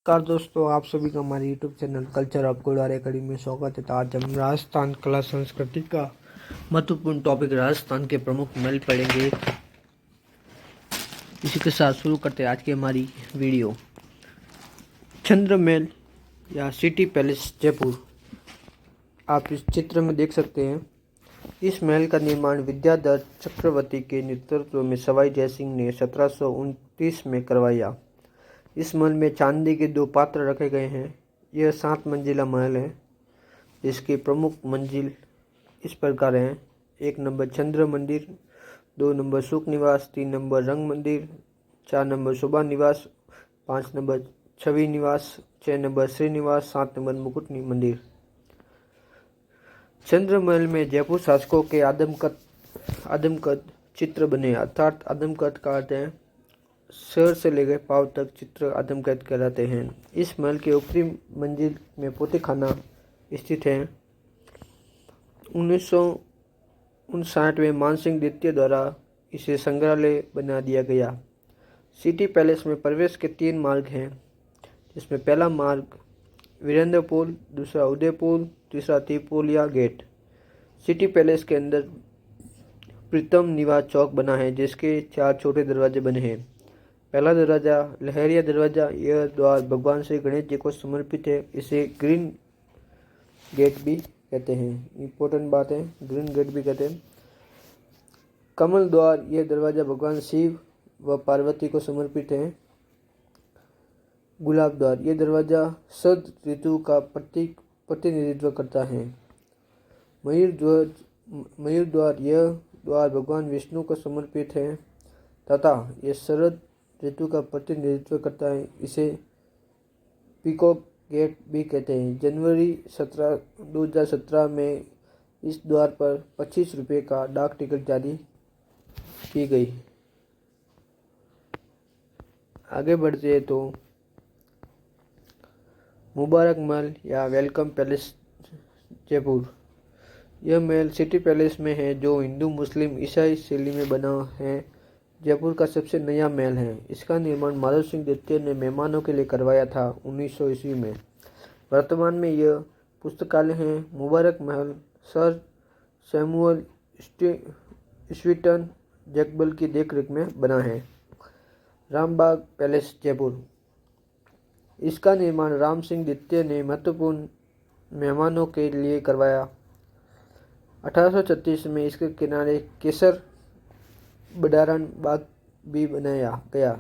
नमस्कार दोस्तों, आप सभी का हमारे YouTube channel culture of Golwar academy में स्वागत है। तो आज हम राजस्थान कला संस्कृति का महत्वपूर्ण टॉपिक राजस्थान के प्रमुख महल पढ़ेंगे। इसी के साथ शुरू करते हैं आज की हमारी वीडियो। चंद्र महल या सिटी पैलेस जयपुर, आप इस चित्र में देख सकते हैं। इस महल का निर्माण विद्याधर चक्रवर्ती के नेतृत्व में सवाई जयसिंह ने 1729 में करवाया। इस महल में चांदी के 2 पात्र रखे गए हैं। यह 7 मंजिला महल है, जिसकी प्रमुख मंजिल इस प्रकार हैं। 1 नंबर चंद्र मंदिर, 2 नंबर सुख निवास, 3 नंबर रंग मंदिर, 4 नंबर शोभा निवास, 5 नंबर छवि निवास, 6 नंबर श्री निवास, 7 नंबर मुकुट मंदिर। चंद्र महल में जयपुर शासकों के आदमकद चित्र बने, अर्थात आदमकद का अर्थ है सिर से लेकर पांव तक चित्र आदमकद कहलाते हैं। इस महल के ऊपरी मंजिल में पोथीखाना स्थित है। 1959 में मानसिंह द्वितीय द्वारा इसे संग्रहालय बना दिया गया। सिटी पैलेस में प्रवेश के 3 मार्ग हैं, जिसमें पहला मार्ग वीरेंद्र पुल, दूसरा उदय पुल, तीसरा तिपोलिया गेट। सिटी पैलेस के अंदर प्रीतम निवास चौक बना है, जिसके 4 छोटे दरवाजे बने हैं। पहला दरवाजा लहरिया दरवाजा, यह द्वार भगवान श्री गणेश जी को समर्पित है। इसे ग्रीन गेट भी कहते हैं। इम्पोर्टेंट बात है, ग्रीन गेट भी कहते हैं। कमल द्वार, यह दरवाजा भगवान शिव व पार्वती को समर्पित है। गुलाब द्वार, यह दरवाजा शरद ऋतु का प्रतिनिधित्व करता है। मयूर द्वार, यह द्वार भगवान विष्णु को समर्पित है तथा यह शरद ऋतु का प्रतिनिधित्व करता है। इसे पीकॉक गेट भी कहते हैं। जनवरी 2017 में इस द्वार पर 25 रुपये का डाक टिकट जारी की गई। आगे बढ़ते हैं तो मुबारक महल या वेलकम पैलेस जयपुर। यह महल सिटी पैलेस में है, जो हिंदू मुस्लिम ईसाई शैली में बना है। जयपुर का सबसे नया महल है। इसका निर्माण माधव सिंह द्वितीय ने मेहमानों के लिए करवाया था 1900 ईस्वी में। वर्तमान में यह पुस्तकालय है। मुबारक महल सर सैमुअल स्वीटन जैकबल की देखरेख में बना है। रामबाग पैलेस जयपुर, इसका निर्माण राम सिंह द्वितीय ने महत्वपूर्ण मेहमानों के लिए करवाया। 1836 में इसके किनारे केसर बडारण बाग भी बनाया गया।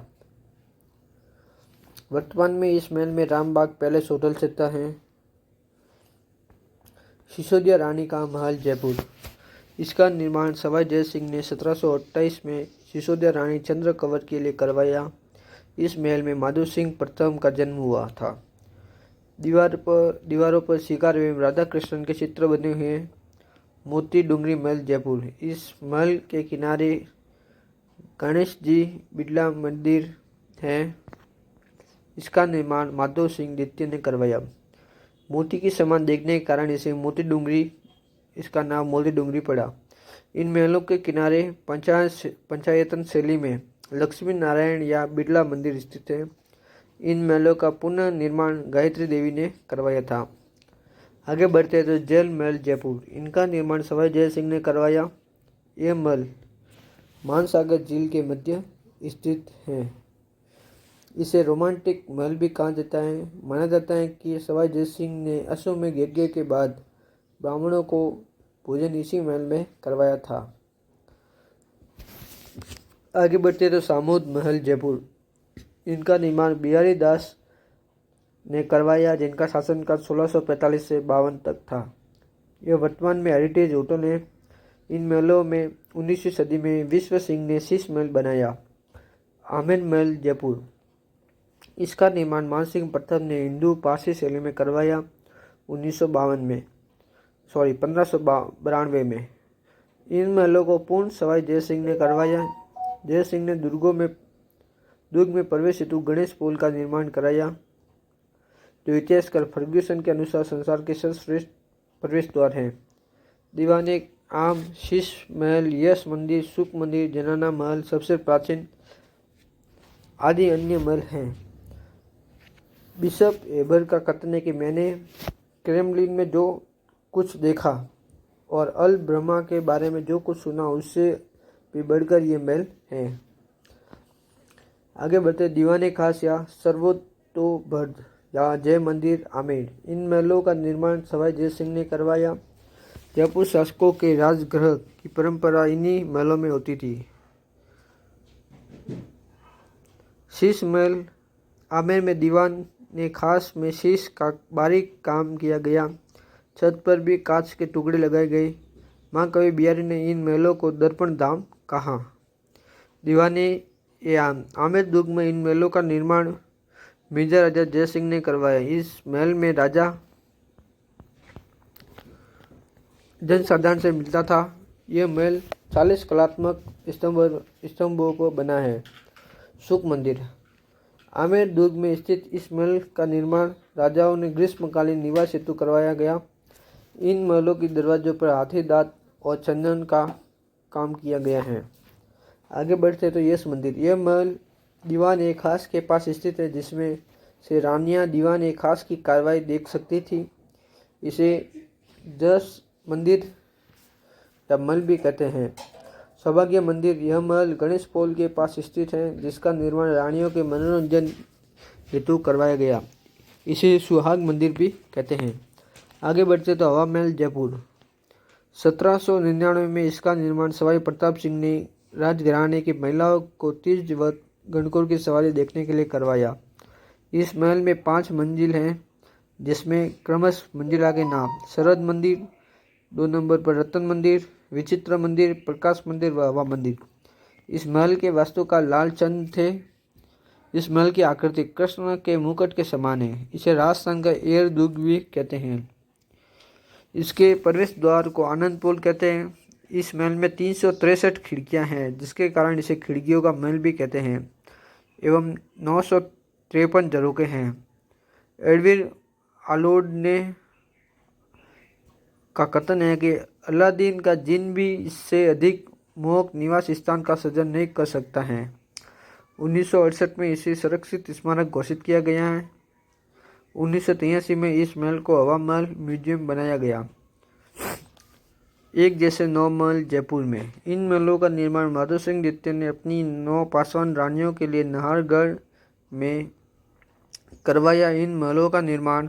वर्तमान में इस महल में रामबाग पैलेस होटल स्थित है। सिसोदिया रानी का महल जयपुर, इसका निर्माण सवाई जयसिंह ने 1728 में सिसोदिया रानी चंद्र कंवर के लिए करवाया। इस महल में माधव सिंह प्रथम का जन्म हुआ था। दीवारों पर शिकार एवं राधा कृष्ण के चित्र बने हुए हैं। मोती डूंगरी महल जयपुर, इस महल के किनारे गणेश जी बिड़ला मंदिर है। इसका निर्माण माधव सिंह द्वितीय ने करवाया। मोती की समान देखने के कारण इसे मोती डूंगरी, इसका नाम मोती डूंगरी पड़ा। इन महलों के किनारे पंचायतन शैली में लक्ष्मी नारायण या बिड़ला मंदिर स्थित है। इन महलों का पुनः निर्माण गायत्री देवी ने करवाया था। आगे बढ़ते हैं तो जल महल जयपुर, इनका निर्माण सवाई जय सिंह ने करवाया। यह महल मानसागर झील के मध्य स्थित है। इसे रोमांटिक महल भी कहा जाता है। माना जाता है कि सवाई जय सिंह ने अश्वमेध यज्ञ के बाद ब्राह्मणों को भोजन इसी महल में करवाया था। आगे बढ़ते तो सामोद महल जयपुर, इनका निर्माण बिहारी दास ने करवाया, जिनका शासनकाल 1645 से 52 तक था। यह वर्तमान में हेरिटेज होटल है। इन महलों में 19वीं सदी में विश्व सिंह ने शीश महल बनाया। आमेर महल जयपुर, इसका निर्माण मानसिंह प्रथम ने हिंदू पारसी शैली में करवाया 1592 में। इन महलों को पूर्ण सवाई जय सिंह ने करवाया। जय सिंह ने दुर्ग में प्रवेश हेतु गणेश पुल का निर्माण कराया, जो इतिहासकार फर्ग्यूसन के अनुसार संसार के सर्वश्रेष्ठ प्रवेश द्वार है। दीवाने आम, शीश महल, यश मंदिर, सुख मंदिर, जनाना महल सबसे प्राचीन आदि अन्य महल हैं। बिशप एबर का कथन है कि मैंने क्रेमलिन में जो कुछ देखा और अल ब्रह्मा के बारे में जो कुछ सुना उससे भी बढ़कर ये महल है। आगे बढ़ते दीवाने खास या सर्वतोभद्र या जय मंदिर आमेर। इन महलों का निर्माण सवाई जय सिंह ने करवाया। जयपुर शासकों के राजगृह की परंपरा इन्हीं महलों में होती थी। शीश महल आमेर में दीवान ने खास में शीश का बारीक काम किया गया। छत पर भी कांच के टुकड़े लगाए गए। माँ कवि बिहारी ने इन महलों को दर्पण धाम कहा। दीवाने आमेर दुर्ग में इन महलों का निर्माण मिर्जा राजा जय सिंह ने करवाया। इस महल में राजा जनसाधारण से मिलता था। यह महल 40 कलात्मक स्तंभों को बना है। सुख मंदिर आमेर दुर्ग में स्थित इस महल का निर्माण राजाओं ने ग्रीष्मकालीन निवास हेतु करवाया गया। इन महलों की दरवाजों पर हाथी दांत और चंदन का काम किया गया है। आगे बढ़ते तो यश मंदिर। यह महल दीवान ए खास के पास स्थित है, जिसमें से रानियां दीवान ए खास की कार्रवाई देख सकती थी। इसे यश मंदिर या महल भी कहते हैं। सौभाग्य मंदिर। यह महल गणेश पोल के पास स्थित है, जिसका निर्माण रानियों के मनोरंजन हेतु करवाया गया। इसे सुहाग मंदिर भी कहते हैं। आगे बढ़ते तो हवा महल जयपुर। 1799 में इसका निर्माण सवाई प्रताप सिंह ने राजघराने की महिलाओं को तीज व गणगौर की सवारी देखने के लिए करवाया। इस महल में 5 मंजिल हैं, जिसमें क्रमशः मंजिला के नाम शरद मंदिर, 2 नंबर पर रतन मंदिर, विचित्र मंदिर, प्रकाश मंदिर व हवा मंदिर। इस महल के वास्तुकार लालचंद थे। इस महल की आकृति कृष्ण के मुकुट के समान है। इसे राजस्थान का एयर दुर्ग भी कहते हैं। इसके प्रवेश द्वार को आनंद पोल कहते हैं। इस महल में 363 खिड़कियां हैं, जिसके कारण इसे खिड़कियों का महल भी कहते हैं, एवं 953 झरोखे हैं। एडविन आलोड ने का कथन है कि अलादीन का जिन भी इससे अधिक मोहक निवास स्थान का सृजन नहीं कर सकता है। 1968 में इसे संरक्षित स्मारक घोषित किया गया है। 1983 में इस महल को हवा महल म्यूजियम बनाया गया। एक जैसे 9 महल जयपुर में। इन महलों का निर्माण माधो सिंह द्वितीय ने अपनी 9 पासवान रानियों के लिए नाहरगढ़ में करवाया। इन महलों का निर्माण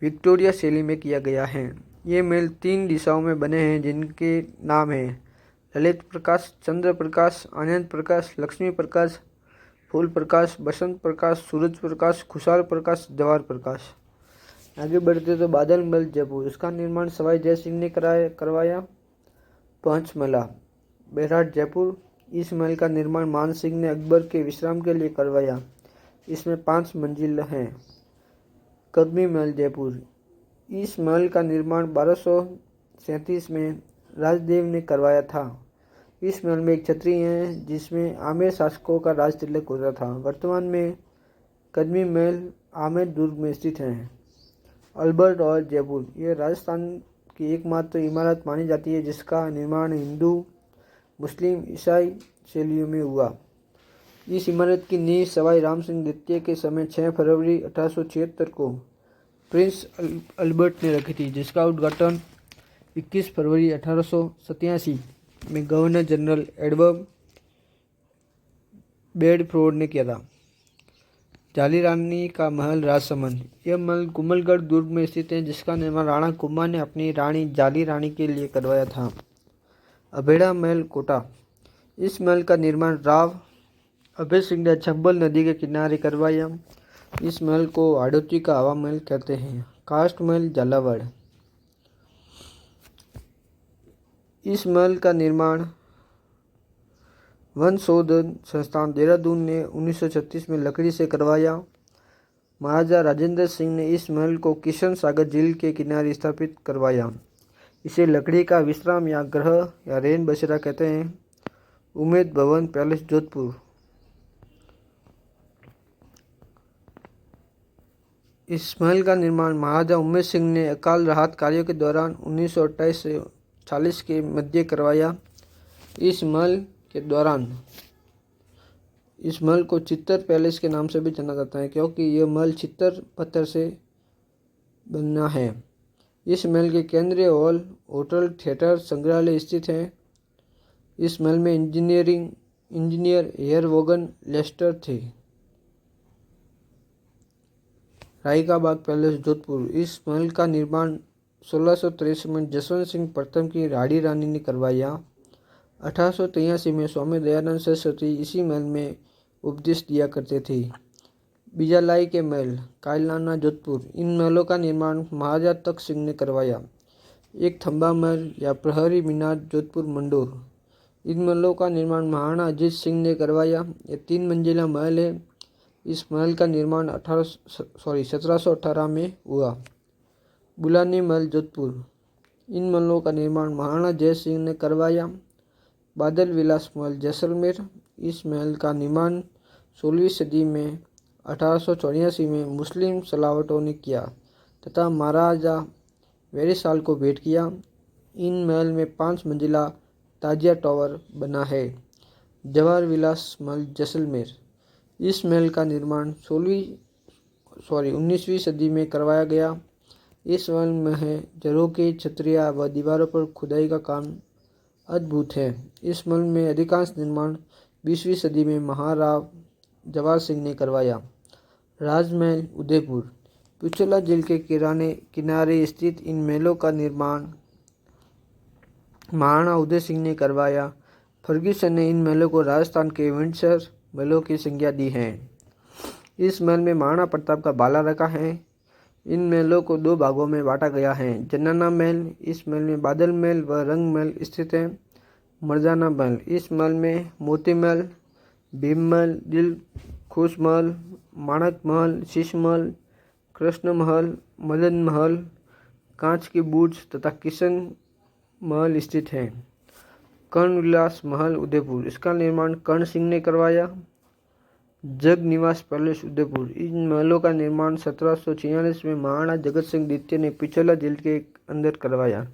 विक्टोरिया शैली में किया गया है। ये महल 3 दिशाओं में बने हैं, जिनके नाम हैं ललित प्रकाश, चंद्र प्रकाश, आनंद प्रकाश, लक्ष्मी प्रकाश, फूल प्रकाश, बसंत प्रकाश, सूरज प्रकाश, खुशहाल प्रकाश, जवाहर प्रकाश। आगे बढ़ते तो बादल महल जयपुर। इसका निर्माण सवाई जय सिंह ने करवाया। पंचमला बैराट जयपुर। इस महल का निर्माण मान सिंह ने अकबर के विश्राम के लिए करवाया। इसमें 5 मंजिल हैं। कदमी महल जयपुर। इस महल का निर्माण 1237 में राजदेव ने करवाया था। इस महल में एक छतरी है, जिसमें आमेर शासकों का राज तिलक होता था। वर्तमान में कदमी महल आमेर दुर्ग में स्थित है। अल्बर्ट और जयपुर। यह राजस्थान की एकमात्र इमारत मानी जाती है जिसका निर्माण हिंदू, मुस्लिम, ईसाई शैलियों में हुआ। इस इमारत की नींव सवाई राम सिंह द्वितीय के समय 6 फरवरी 1876 को प्रिंस अल्बर्ट ने रखी थी, जिसका उद्घाटन 21 फरवरी 1887 में गवर्नर जनरल एडवर्ड बेडफोर्ड ने किया था। जाली रानी का महल राजसमंद। यह महल कुमलगढ़ दुर्ग में स्थित है, जिसका निर्माण राणा कुमार ने अपनी रानी जाली रानी के लिए करवाया था। अभेड़ा महल कोटा। इस महल का निर्माण राव अभय सिंह ने चंबल नदी के किनारे करवाया। इस महल को हाड़ौती का हवा महल कहते हैं। कास्ट महल झालावाड़। इस महल का निर्माण वन शोधन संस्थान देहरादून ने 1936 में लकड़ी से करवाया। महाराजा राजेंद्र सिंह ने इस महल को किशन सागर झील के किनारे स्थापित करवाया। इसे लकड़ी का विश्राम या गृह या रैन बसेरा कहते हैं। उमेद भवन पैलेस जोधपुर। इस महल का निर्माण महाराजा उमेद सिंह ने अकाल राहत कार्यों के दौरान 1928 से 40 के मध्य करवाया। इस महल के दौरान इस महल को चित्तर पैलेस के नाम से भी जाना जाता है क्योंकि यह महल चित्तर पत्थर से बना है। इस महल के केंद्रीय हॉल, होटल, थिएटर, संग्रहालय स्थित हैं। इस महल में इंजीनियर हेयरवोगन लेस्टर थे। राई का बाग पैलेस जोधपुर। इस महल का निर्माण 1663 में जसवंत सिंह प्रथम की राड़ी रानी ने करवाया। 1883 में स्वामी दयानंद सरस्वती इसी महल में उपदेश दिया करते थे। बिजालाई के महल, कायलाना जोधपुर। इन महलों का निर्माण महाराजा तख्त सिंह ने करवाया। एक थंबा महल या प्रहरी मीनार, जोधपुर मंडोर। इन महलों का निर्माण महाराणा अजीत सिंह ने करवाया। यह 3 मंजिला महल है। इस महल का निर्माण 1718 में हुआ। बुलानी महल, जोधपुर। इन महलों का निर्माण महाराणा जय सिंह ने करवाया। बादल विलास महल, जैसलमेर। इस महल का निर्माण 16वीं सदी में 1884 में मुस्लिम सलावटों ने किया तथा महाराजा वेरीसाल को भेंट किया। इन महल में 5 मंजिला ताजिया टावर बना है। जवाहर विलास महल, जैसलमेर। इस महल का निर्माण 19वीं सदी में करवाया गया। इस महल में झरोखे, छतरियाँ व दीवारों पर खुदाई का काम अद्भुत है। इस महल में अधिकांश निर्माण 20वीं सदी में महाराव जवाहर सिंह ने करवाया। राजमहल, उदयपुर। पिछोला झील के किनारे स्थित इन महलों का निर्माण महाराणा उदय सिंह ने करवाया। फर्ग्यूसन ने इन महलों को राजस्थान के विंडसर महलों की संज्ञा दी है। इस महल में महाराणा प्रताप का बाला रखा है। इन महलों को 2 भागों में बांटा गया है। जनाना महल, इस महल में बादल महल व रंग महल स्थित है। मर्दाना महल, इस महल में मोती महल, भीम महल, दिल खुश महल, माणक महल, शीश महल, कृष्ण महल, मदन महल, कांच की बुर्ज तथा किशन महल स्थित है। कर्ण विलास महल, उदयपुर। इसका निर्माण कर्ण सिंह ने करवाया। जग निवास पैलेस, उदयपुर। इन महलों का निर्माण 1746 में महाराणा जगत सिंह द्वितीय ने पिछोला झील के अंदर करवाया।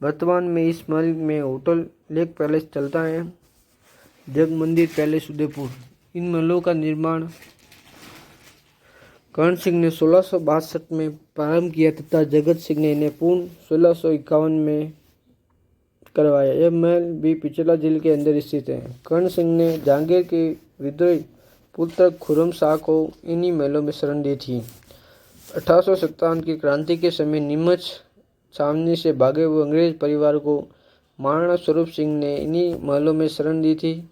वर्तमान में इस महल में होटल लेक पैलेस चलता है। जग मंदिर पैलेस, उदयपुर। इन महलों का निर्माण कर्ण सिंह ने 1662 में प्रारंभ किया तथा जगत सिंह ने इन्हें पूर्ण 1651 में करवाया। यह महल भी पिछोला झील के अंदर स्थित है। कर्ण सिंह ने जहांगीर के विद्रोही पुत्र खुर्रम शाह को इन्हीं महलों में शरण दी थी। 1857 की क्रांति के समय नीमच छावनी से भागे हुए अंग्रेज परिवार को महाराणा स्वरूप सिंह ने इन्हीं महलों में शरण दी थी।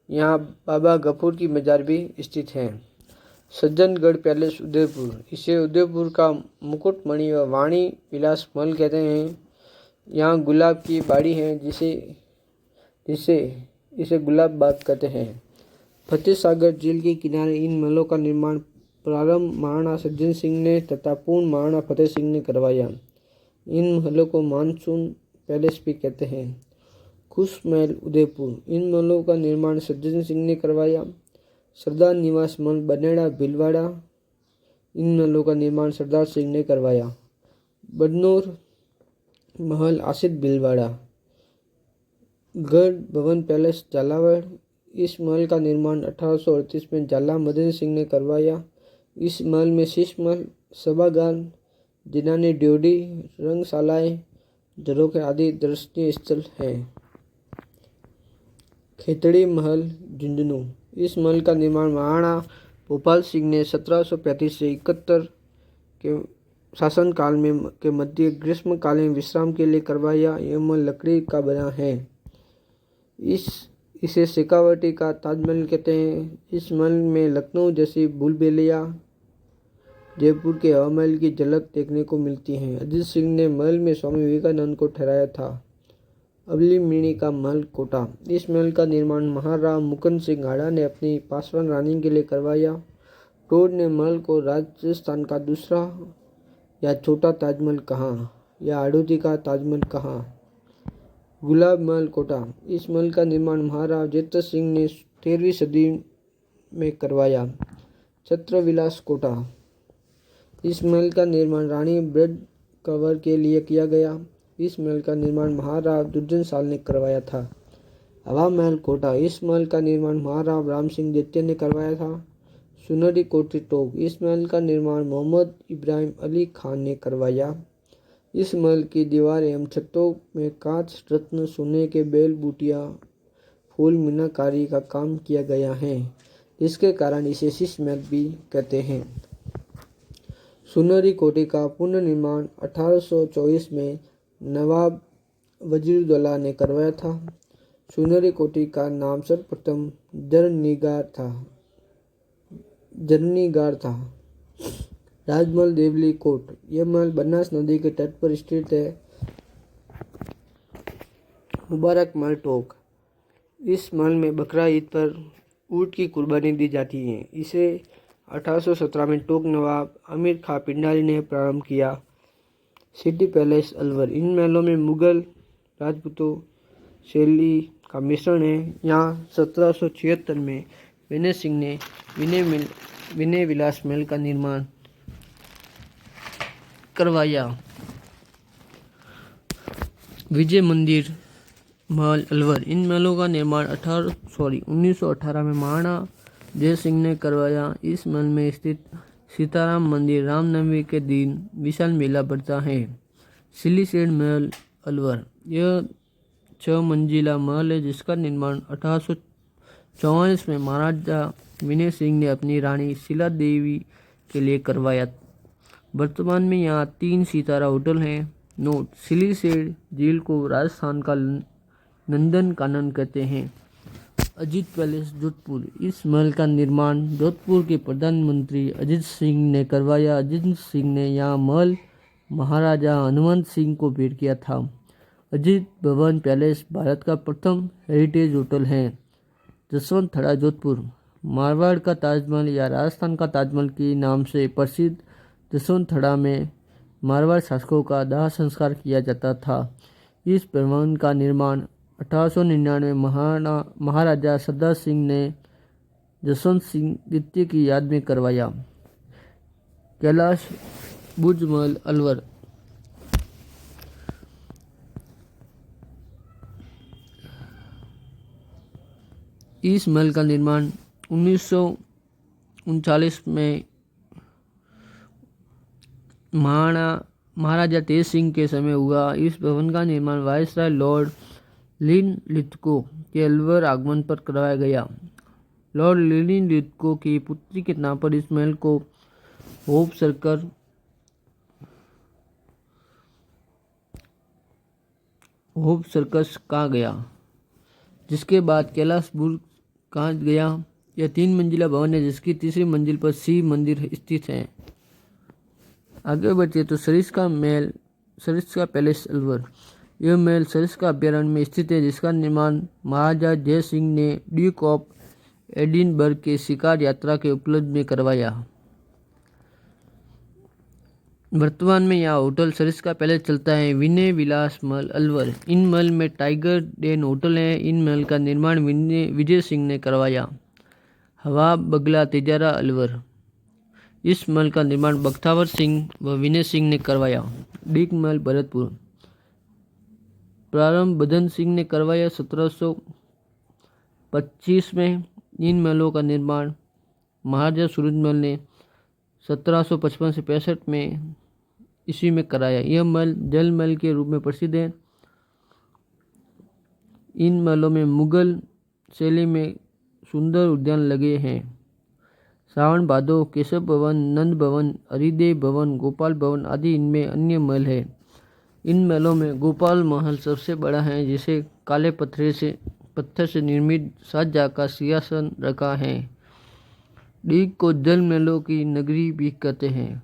यहाँ बाबा गफूर की मजार भी स्थित है। सज्जनगढ़ पैलेस, उदयपुर। इसे उदयपुर का मुकुटमणि व वाणी विलास महल कहते हैं। यहाँ गुलाब की बाड़ी है जिसे इसे गुलाब बाग कहते हैं। फतेह सागर झील के किनारे इन महलों का निर्माण प्रारंभ महाराणा सज्जन सिंह ने तथा पूर्ण महाराणा फतेह सिंह ने करवाया। इन महलों को मानसून पैलेस भी कहते हैं। खुश महल, उदयपुर। इन महलों का निर्माण सज्जन सिंह ने करवाया। सरदार निवास महल, बनेड़ा, भीलवाड़ा। इन महलों का निर्माण सरदार सिंह ने करवाया। बदनौर महल, आसिफ भीलवाड़ा। गढ़ भवन पैलेस, झालावाड़। इस महल का निर्माण 1838 में झाला मदन सिंह ने करवाया। इस महल में शीश महल, सभागार, जिनानी ड्योढ़ी, रंगशालाएं, झरोखे आदि दर्शनीय स्थल हैं। खेतड़ी महल, झुंझुनू। इस महल का निर्माण महाराणा भोपाल सिंह ने 1735 से 71 के शासनकाल में के मध्य ग्रीष्मकालीन विश्राम के लिए करवाया। यह महल लकड़ी का बना है। इसे शेखावटी का ताजमहल कहते हैं। इस महल में लखनऊ जैसी भूलभुलैया, जयपुर के हवा महल की झलक देखने को मिलती है। अजीत सिंह ने महल में स्वामी विवेकानंद को ठहराया था। अवली मिणी का महल, कोटा। इस महल का निर्माण महाराव मुकुंद सिंह हाड़ा ने अपनी पासवान रानी के लिए करवाया। टोड ने महल को राजस्थान का दूसरा या छोटा ताजमहल कहा या आड़ूती का ताजमहल कहा। गुलाब महल, कोटा। इस महल का निर्माण महाराव जेतर सिंह ने 13वीं सदी में करवाया। छत्रविलास, कोटा। इस महल का निर्माण रानी ब्रड कंवर के लिए किया गया। इस महल का निर्माण महाराव दुर्जन साल ने करवाया था। हवा महल कोटा, इस महल का निर्माण महाराणा राम सिंह द्वितीय ने करवाया था। सुनहरी कोठी टोक, इस महल का निर्माण मोहम्मद इब्राहिम अली खान ने करवाया। इस महल की दीवारें एवं छतों में कांच रत्न सोने के बेल बूटियां फूल मीनाकारी का काम किया गया है, जिसके कारण इसे शीश महल भी कहते हैं। सुनहरी कोठी का पुनर्निर्माण 1824 में नवाब वजीरुद्दौला ने करवाया था। सुनहरी कोठी का नाम सर्वप्रथम जरनीगार था। राजमहल देवली कोट, यह महल बनास नदी के तट पर स्थित है। मुबारक महल टोक, इस महल में बकरा ईद पर ऊँट की कुर्बानी दी जाती है। इसे 1817 में टोक नवाब अमीर खां पिंडारी ने प्रारंभ किया। सिटी पैलेस अलवर, इन महलों में मुगल राजपूतों शैली का मिश्रण है। यहाँ 1776 में विनय सिंह ने विनय विलास महल का निर्माण करवाया। विजय मंदिर महल अलवर, इन महलों का निर्माण 1918 में महाराणा जय सिंह ने करवाया। इस महल में स्थित सीताराम मंदिर रामनवमी के दिन विशाल मेला पड़ता है। सिलीसेड महल अलवर, यह 6 मंजिला महल है, जिसका निर्माण 1844 में महाराजा विनय सिंह ने अपनी रानी शीला देवी के लिए करवाया। वर्तमान में यहाँ 3 सितारा होटल हैं। नोट, सिलीसेड झील को राजस्थान का नंदन कानन कहते हैं। अजीत पैलेस जोधपुर, इस महल का निर्माण जोधपुर के प्रधानमंत्री अजीत सिंह ने करवाया। अजीत सिंह ने यह महल महाराजा हनुमंत सिंह को भेंट किया था। अजीत भवन पैलेस भारत का प्रथम हेरिटेज होटल है। जसवंत थड़ा जोधपुर, मारवाड़ का ताजमहल या राजस्थान का ताजमहल के नाम से प्रसिद्ध जसवंत थड़ा में मारवाड़ शासकों का दाह संस्कार किया जाता था। इस भवन का निर्माण 1899 में महाराजा सरदार सिंह ने जसवंत सिंह द्वितीय की याद में करवाया। कैलाश बुर्ज महल अलवर, इस महल का निर्माण 1939 में महाराजा तेज सिंह के समय हुआ। इस भवन का निर्माण वायसराय लॉर्ड लिनलिथगो के अलवर आगमन पर करवाया गया। लॉर्ड लिनलिथगो की पुत्री के नाम पर इस महल को होप सर्कस कहा गया, जिसके बाद कैलाश बुर्ज कहा गया। यह 3 मंजिला भवन है, जिसकी तीसरी मंजिल पर शिव मंदिर स्थित है। आगे बढ़ते तो सरिस्का पैलेस अलवर, यह महल सरिस्का अभ्यारण्य में स्थित है, जिसका निर्माण महाराजा जय सिंह ने ड्यूक ऑफ एडिनबर्ग के शिकार यात्रा के उपलक्ष्य में करवाया। वर्तमान में यह होटल सरिस्का पैलेस चलता है। विनय विलास महल अलवर, इन महल में टाइगर डेन होटल है। इन महल का निर्माण विजय सिंह ने करवाया। हवा बगला तिजारा अलवर, इस महल का निर्माण बख्तावर सिंह व विनय सिंह ने करवाया। डीक महल भरतपुर, प्रारंभ बदन सिंह ने करवाया 1725 में। इन महलों का निर्माण महाराजा सूरजमल ने 1755 से 65 में ईस्वी में कराया। यह महल जल महल के रूप में प्रसिद्ध है। इन महलों में मुगल शैली में सुंदर उद्यान लगे हैं। श्रावण भादो, केशव भवन, नंद भवन, हरिदेव भवन, गोपाल भवन आदि इनमें अन्य महल है। इन महलों में गोपाल महल सबसे बड़ा है, जिसे काले पत्थर से निर्मित शाहजहां का सिंहासन रखा है। डीग को जल महलों की नगरी भी कहते हैं।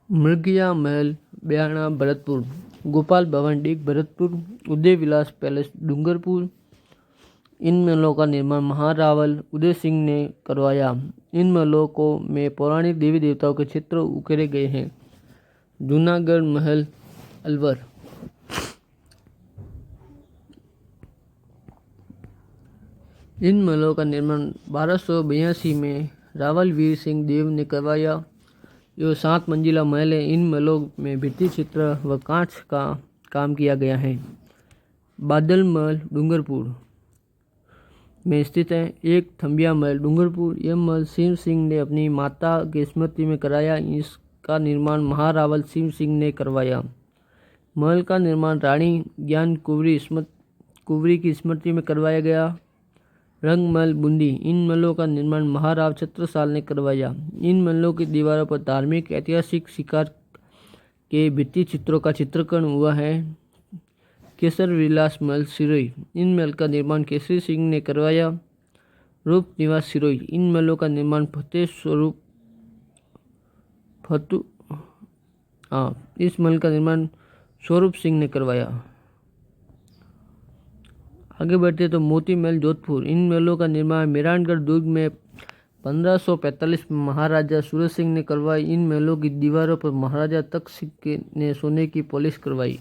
मृगया महल ब्याणा भरतपुर, गोपाल भवन डीग भरतपुर, उदय विलास पैलेस डूंगरपुर। इन महलों का निर्माण महारावल उदय सिंह ने करवाया। इन महलों को में पौराणिक देवी देवताओं के चित्र उकेरे गए हैं। जूनागढ़ महल अलवर, इन महलों का निर्माण 1282 में रावल वीर सिंह देव ने करवाया। यह 7 मंजिला महल है। इन महलों में भित्ति चित्र व कांच का काम किया गया है। बादल महल डूंगरपुर में स्थित है। एक थंबिया महल डूंगरपुर, यह महल सिंह सिंह ने अपनी माता की स्मृति में कराया। इसका निर्माण महारावल सिंह सिंह ने करवाया। महल का निर्माण रानी ज्ञान कुंवरी की स्मृति में करवाया गया। रंग महल बूंदी, इन महलों का निर्माण महाराव छत्रसाल ने करवाया। इन महलों की दीवारों पर धार्मिक, ऐतिहासिक, शिकार के भित्ति चित्रों का चित्रण हुआ है। केसर विलास महल सिरोही, इन महल का निर्माण केसरी सिंह ने करवाया। रूप निवास सिरोही, इन महलों का निर्माण इस महल का निर्माण स्वरूप सिंह ने करवाया। आगे बढ़ते तो मोती महल जोधपुर, इन महलों का निर्माण मेहरानगढ़ दुर्ग में 1545 में महाराजा सूरज सिंह ने करवाई। इन महलों की दीवारों पर महाराजा तख्त सिंह ने सोने की पॉलिश करवाई।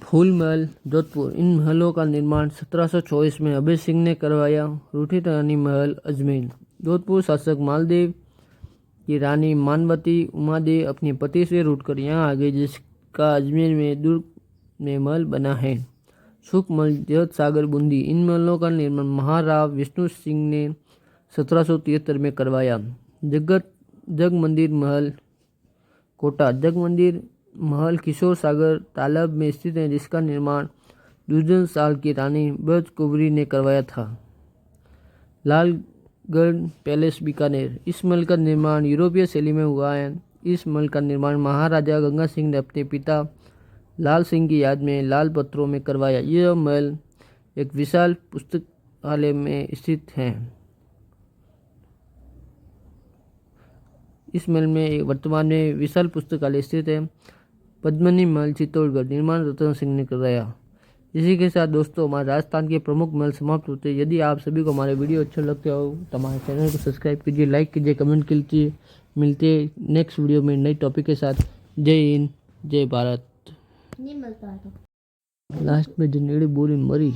फूल महल जोधपुर, इन महलों का निर्माण 1724 में अभय सिंह ने करवाया। रूठी रानी महल अजमेर, जोधपुर शासक मालदेव की रानी मानवती उमादेव अपने पति से रूठकर यहाँ आ गई, जिसका अजमेर में दुर्ग में महल बना है। सुख महल जगत सागर बूंदी, इन महलों का निर्माण महाराव विष्णु सिंह ने 1773 में करवाया। जग मंदिर महल कोटा, जग मंदिर महल किशोर सागर तालाब में स्थित है, जिसका निर्माण दूजन साल की रानी ब्रज कुंवरी ने करवाया था। लालगढ़ पैलेस बीकानेर, इस महल का निर्माण यूरोपीय शैली में हुआ है। इस महल का निर्माण महाराजा गंगा सिंह ने अपने पिता लाल सिंह की याद में लाल पत्थरों में करवाया। यह महल एक विशाल पुस्तकालय में स्थित है। इस महल में वर्तमान में विशाल पुस्तकालय स्थित है। पद्मनी महल चित्तौड़गढ़, निर्माण रतन सिंह ने करवाया। इसी के साथ दोस्तों हमारे राजस्थान के प्रमुख महल समाप्त होते हैं। यदि आप सभी को हमारे वीडियो अच्छे लगते हो तो हमारे चैनल को सब्सक्राइब कीजिए, लाइक कीजिए, कमेंट कीजिए। मिलते नेक्स्ट वीडियो में नई टॉपिक के साथ। जय हिंद, जय भारत। लास्ट में जनरेडी बोली मरी।